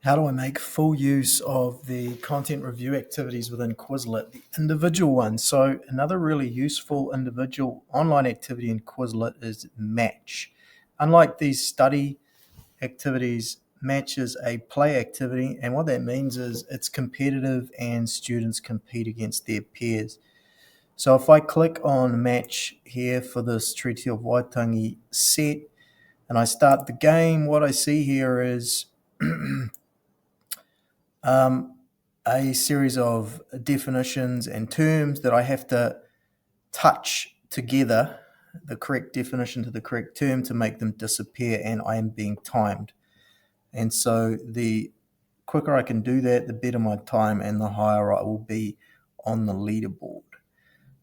How do I make full use of the content review activities within Quizlet, the individual ones? So another really useful individual online activity in Quizlet is Match. Unlike these study activities, Match is a play activity, and what that means is it's competitive and students compete against their peers. So if I click on Match here for this Treaty of Waitangi set and I start the game, what I see here is a series of definitions and terms that I have to touch together, the correct definition to the correct term, to make them disappear, and I am being timed. And so the quicker I can do that, the better my time and the higher I will be on the leaderboard.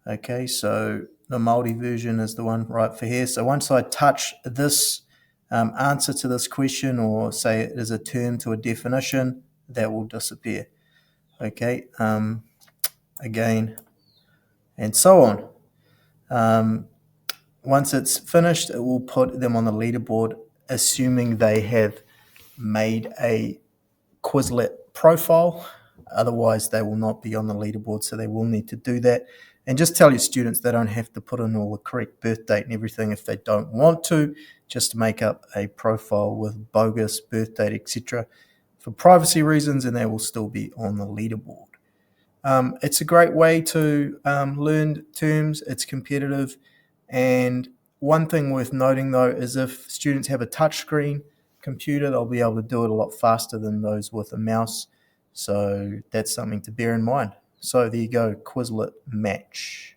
Okay, so the Māori version is the one right for here. So once I touch this answer to this question, or say it is a term to a definition, that will disappear. Okay, again, and so on. Once it's finished, it will put them on the leaderboard, assuming they have made a Quizlet profile. Otherwise, they will not be on the leaderboard, so they will need to do that. And just tell your students they don't have to put in all the correct birth date and everything if they don't want to, just to make up a profile with bogus birth date, etc. for privacy reasons, and they will still be on the leaderboard. It's a great way to learn terms. It's competitive. And one thing worth noting, though, is if students have a touchscreen computer, they'll be able to do it a lot faster than those with a mouse. So that's something to bear in mind. So there you go, Quizlet Match.